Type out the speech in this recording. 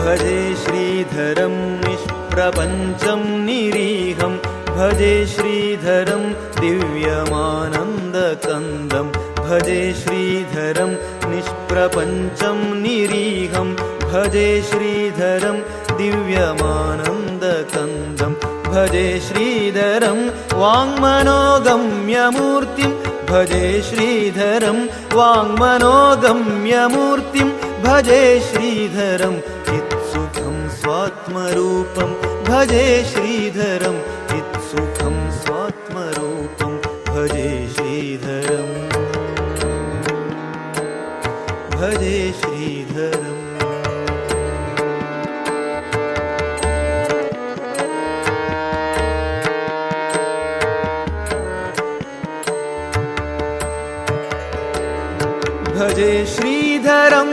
भजे श्रीधरं निष्प्रपञ्चं निरीहं भजे श्रीधरं दिव्यमानन्दकन्दं भजे श्रीधरं निष्प्रपञ्चं निरीहं भजे श्रीधरं दिव्यमानन्दकन्दं भजे श्रीधरं वाङ्मनोगम्यमूर्तिं भजे श्रीधरं वाङ्मनोगम्यमूर्तिं भजे श्रीधरं चित्सुखं स्वात्मरूपं भजे श्रीधरं चित्सुखं स्वात्मरूपं भजे श्रीधरं भजे श्रीधरम् भजे श्रीधरं